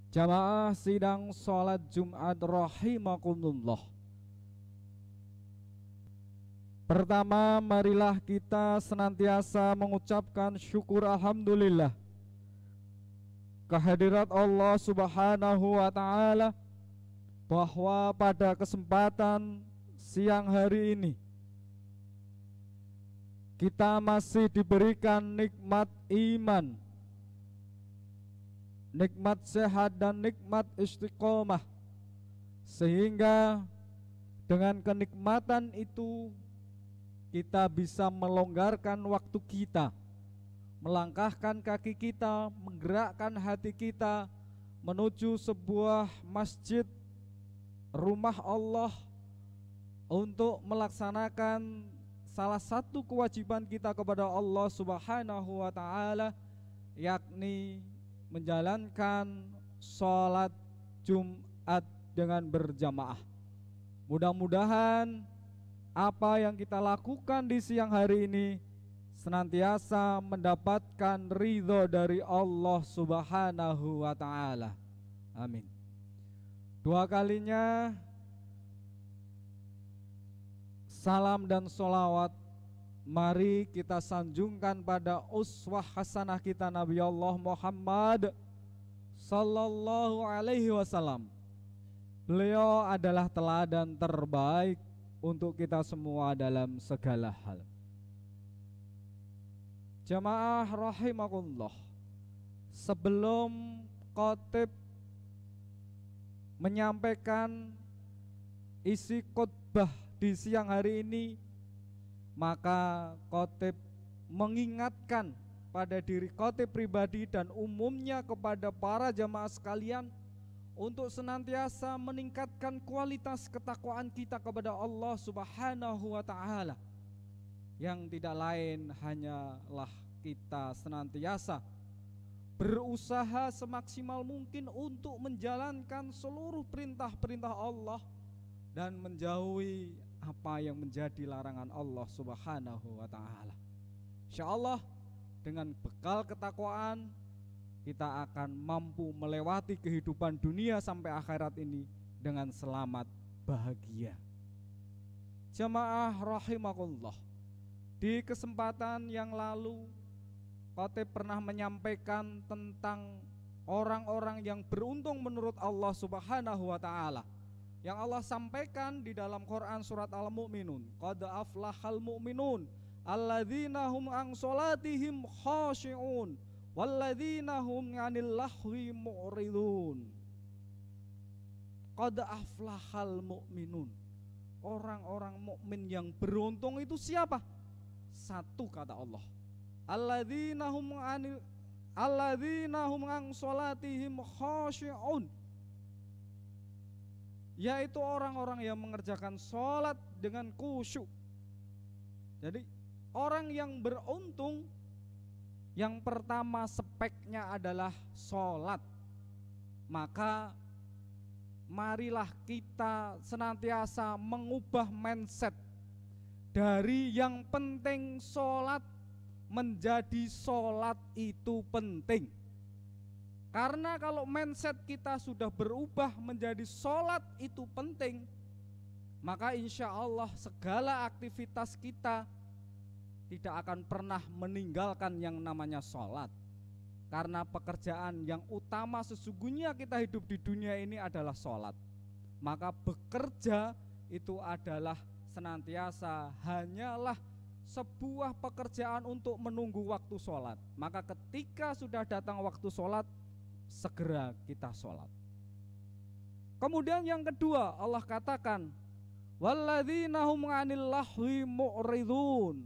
Jamaah sidang sholat Jumat rahimakumullah. Pertama, marilah kita senantiasa mengucapkan syukur alhamdulillah kehadirat Allah Subhanahu wa taala bahwa pada kesempatan siang hari ini kita masih diberikan nikmat iman, nikmat sehat dan nikmat istiqomah, sehingga dengan kenikmatan itu kita bisa melonggarkan waktu kita, melangkahkan kaki kita, menggerakkan hati kita menuju sebuah masjid, rumah Allah, untuk melaksanakan salah satu kewajiban kita kepada Allah Subhanahu wa taala, yakni menjalankan sholat Jumat dengan berjamaah. Mudah-mudahan apa yang kita lakukan di siang hari ini senantiasa mendapatkan ridho dari Allah Subhanahu wa taala. Amin. Dua kalinya salam dan sholawat mari kita sanjungkan pada uswah hasanah kita Nabi Allah Muhammad sallallahu alaihi wasallam. Beliau adalah teladan terbaik untuk kita semua dalam segala hal. Jamaah rahimakumullah, sebelum khotib menyampaikan isi khutbah di siang hari ini, maka khotib mengingatkan pada diri khotib pribadi dan umumnya kepada para jamaah sekalian untuk senantiasa meningkatkan kualitas ketakwaan kita kepada Allah Subhanahu wa taala, yang tidak lain hanyalah kita senantiasa berusaha semaksimal mungkin untuk menjalankan seluruh perintah-perintah Allah dan menjauhi apa yang menjadi larangan Allah Subhanahu wa taala. Insyaallah dengan bekal ketakwaan kita akan mampu melewati kehidupan dunia sampai akhirat ini dengan selamat bahagia. Jamaah rahimakumullah, di kesempatan yang lalu khotib pernah menyampaikan tentang orang-orang yang beruntung menurut Allah Subhanahu wa taala, yang Allah sampaikan di dalam Quran surat Al-Mu'minun. Qad aflahal mu'minun alladzina hum an sholatihim khashi'un walladzina hum 'anil lahwi mu'ridun. Qad aflahal mu'minun. Orang-orang mukmin yang beruntung itu siapa? Satu kata Allah. Alladzina hum an sholatihim khashi'un, yaitu orang-orang yang mengerjakan sholat dengan khusyuk. Jadi orang yang beruntung, yang pertama speknya adalah sholat. Maka marilah kita senantiasa mengubah mindset dari yang penting sholat menjadi sholat itu penting. Karena kalau mindset kita sudah berubah menjadi sholat itu penting, maka insya Allah segala aktivitas kita tidak akan pernah meninggalkan yang namanya sholat. Karena pekerjaan yang utama sesungguhnya kita hidup di dunia ini adalah sholat. Maka bekerja itu adalah senantiasa hanyalah sebuah pekerjaan untuk menunggu waktu sholat. Maka ketika sudah datang waktu sholat, segera kita sholat. Kemudian yang kedua, Allah katakan walladzina hum 'anil lahwi mu'ridun.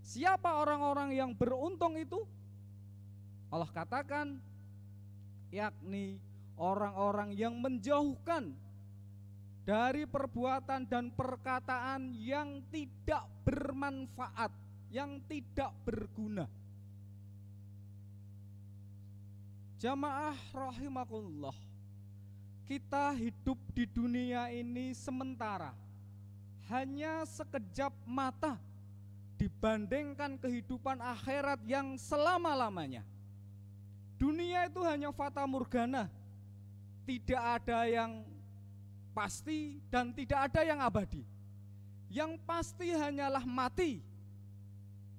Siapa orang-orang yang beruntung itu? Allah katakan yakni orang-orang yang menjauhkan dari perbuatan dan perkataan yang tidak bermanfaat, yang tidak berguna. Jamaah rahimakumullah, kita hidup di dunia ini sementara, hanya sekejap mata dibandingkan kehidupan akhirat yang selama-lamanya. Dunia itu hanya fata morgana, tidak ada yang pasti dan tidak ada yang abadi. Yang pasti hanyalah mati.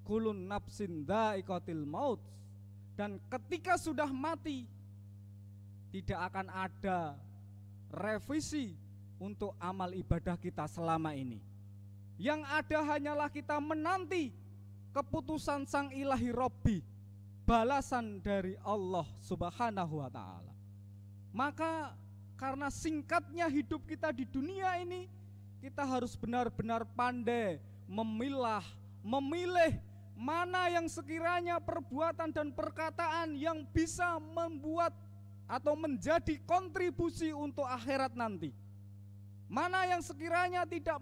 Kulun nafsin dha'iqatul maut. Dan ketika sudah mati, tidak akan ada revisi untuk amal ibadah kita selama ini. Yang ada hanyalah kita menanti keputusan Sang Ilahi Robbi, balasan dari Allah Subhanahu wa ta'ala. Maka karena singkatnya hidup kita di dunia ini, kita harus benar-benar pandai memilah, memilih mana yang sekiranya perbuatan dan perkataan yang bisa membuat atau menjadi kontribusi untuk akhirat nanti. Mana yang sekiranya tidak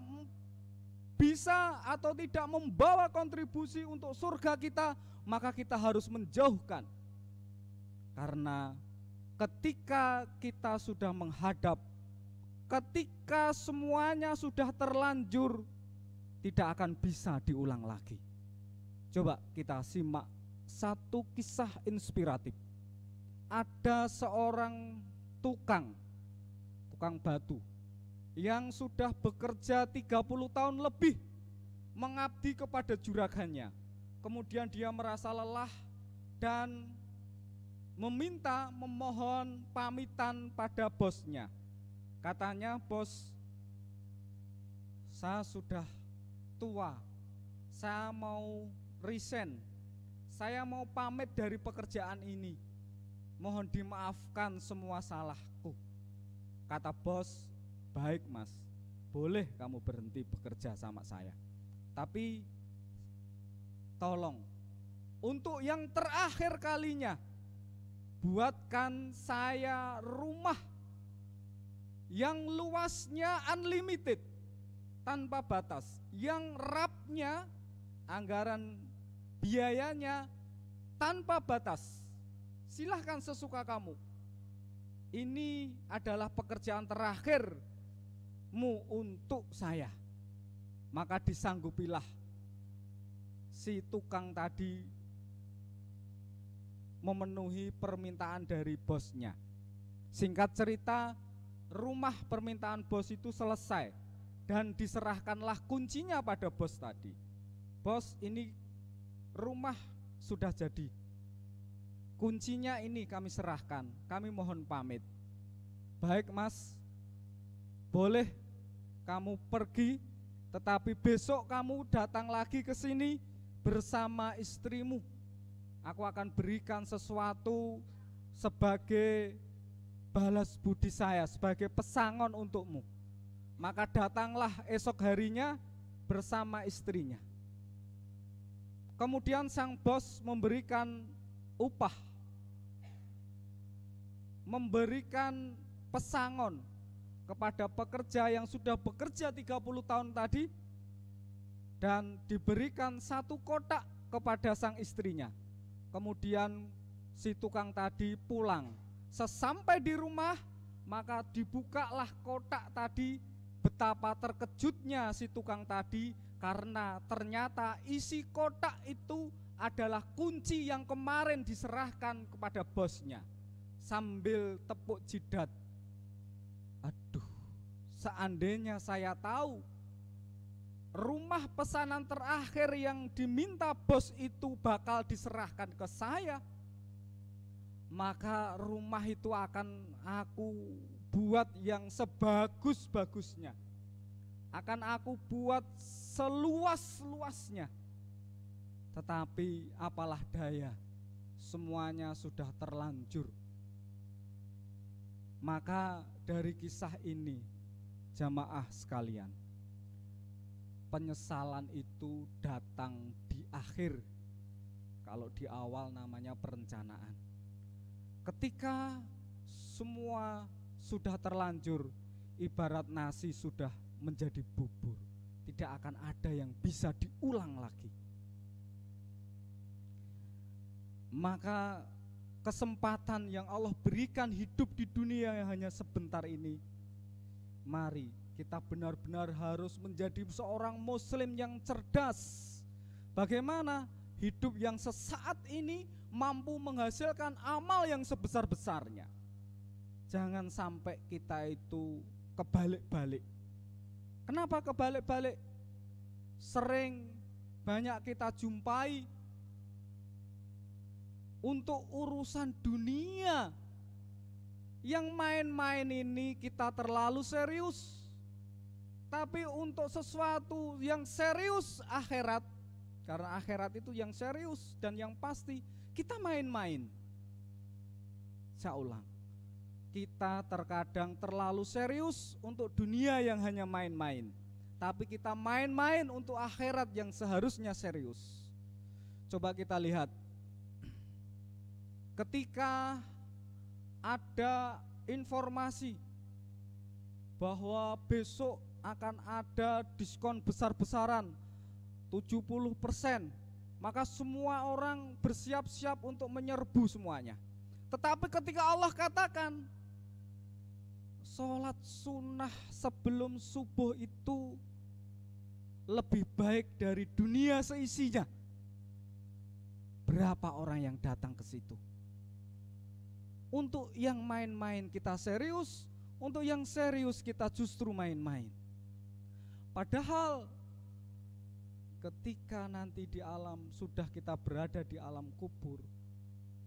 bisa atau tidak membawa kontribusi untuk surga kita, maka kita harus menjauhkan. Karena ketika kita sudah menghadap, ketika semuanya sudah terlanjur, tidak akan bisa diulang lagi. Coba kita simak satu kisah inspiratif. Ada seorang tukang batu yang sudah bekerja 30 tahun lebih mengabdi kepada juragannya. Kemudian dia merasa lelah dan memohon pamitan pada bosnya. Katanya, bos, saya sudah tua, saya mau resign, saya mau pamit dari pekerjaan ini, mohon dimaafkan semua salahku. Kata bos, baik mas, boleh kamu berhenti bekerja sama saya, tapi tolong untuk yang terakhir kalinya buatkan saya rumah yang luasnya unlimited, tanpa batas, yang rapnya, anggaran biayanya tanpa batas. Silahkan sesuka kamu. Ini adalah pekerjaan terakhirmu untuk saya. Maka disanggupilah si tukang tadi memenuhi permintaan dari bosnya. Singkat cerita, rumah permintaan bos itu selesai dan diserahkanlah kuncinya pada bos tadi. Bos, ini rumah sudah jadi, kuncinya ini kami serahkan, kami mohon pamit. Baik mas, boleh kamu pergi, tetapi besok kamu datang lagi ke sini bersama istrimu. Aku akan berikan sesuatu sebagai balas budi saya, sebagai pesangon untukmu. Maka datanglah esok harinya bersama istrinya. Kemudian sang bos memberikan upah, memberikan pesangon kepada pekerja yang sudah bekerja 30 tahun tadi, dan diberikan 1 kotak kepada sang istrinya. Kemudian si tukang tadi pulang. Sesampai di rumah, maka dibukalah kotak tadi. Betapa terkejutnya si tukang tadi, karena ternyata isi kotak itu adalah kunci yang kemarin diserahkan kepada bosnya. Sambil tepuk jidat, aduh, seandainya saya tahu rumah pesanan terakhir yang diminta bos itu bakal diserahkan ke saya, maka rumah itu akan aku buat yang sebagus-bagusnya, akan aku buat seluas-luasnya. Tetapi apalah daya, semuanya sudah terlanjur. Maka dari kisah ini, jamaah sekalian, penyesalan itu datang di akhir. Kalau di awal namanya perencanaan. Ketika semua sudah terlanjur, ibarat nasi sudah menjadi bubur, tidak akan ada yang bisa diulang lagi. Maka kesempatan yang Allah berikan hidup di dunia yang hanya sebentar ini, mari kita benar-benar harus menjadi seorang muslim yang cerdas. Bagaimana hidup yang sesaat ini mampu menghasilkan amal yang sebesar-besarnya. jangan sampai kita itu kebalik-balik. Kenapa kebalik-balik? Sering banyak kita jumpai untuk urusan dunia yang main-main ini kita terlalu serius. Tapi untuk sesuatu yang serius akhirat, karena akhirat itu yang serius dan yang pasti, kita main-main. Saya ulang, kita terkadang terlalu serius untuk dunia yang hanya main-main, tapi kita main-main untuk akhirat yang seharusnya serius. Coba kita lihat, ketika ada informasi bahwa besok akan ada diskon besar-besaran 70%, maka semua orang bersiap-siap untuk menyerbu semuanya. Tetapi ketika Allah katakan sholat sunnah sebelum subuh itu lebih baik dari dunia seisinya, berapa orang yang datang ke situ? Untuk yang main-main kita serius, untuk yang serius kita justru main-main. Padahal ketika nanti di alam, sudah kita berada di alam kubur,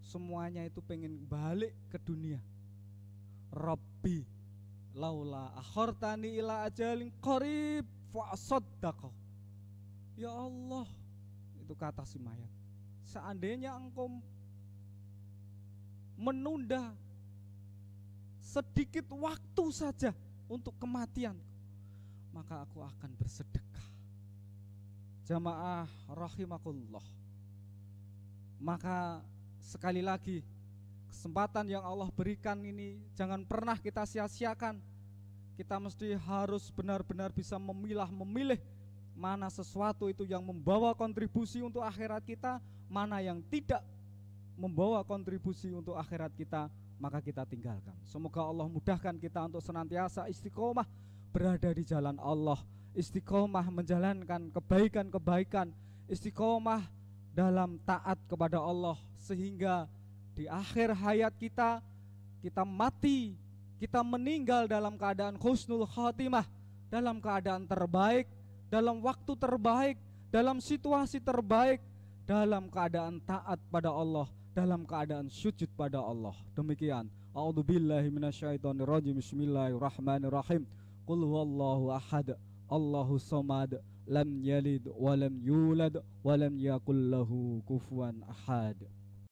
semuanya itu pengen balik ke dunia. Rabbi laula akhortani ila ajalin qarib fa'asaddaq. Ya Allah, itu kata si mayat, seandainya engkau menunda sedikit waktu saja untuk kematian, maka aku akan bersedekah. Jamaah rahimakumullah. Maka sekali lagi, kesempatan yang Allah berikan ini jangan pernah kita sia-siakan. Kita mesti harus benar-benar bisa memilih mana sesuatu itu yang membawa kontribusi untuk akhirat kita, mana yang tidak membawa kontribusi untuk akhirat kita, maka kita tinggalkan. Semoga Allah mudahkan kita untuk senantiasa istiqomah berada di jalan Allah, istiqomah menjalankan kebaikan-kebaikan, istiqomah dalam taat kepada Allah, sehingga di akhir hayat kita, kita mati, kita meninggal dalam keadaan husnul khatimah, dalam keadaan terbaik, dalam waktu terbaik, dalam situasi terbaik, dalam keadaan taat pada Allah, dalam keadaan sujud pada Allah. Demikian. A'udzubillahi minasyaitonirrajim. Bismillahirrahmanirrahim. Qul huwallahu ahad, Allahus samad, lam yalid wa lam yulad wa lam yakul lahu kufuwan ahad.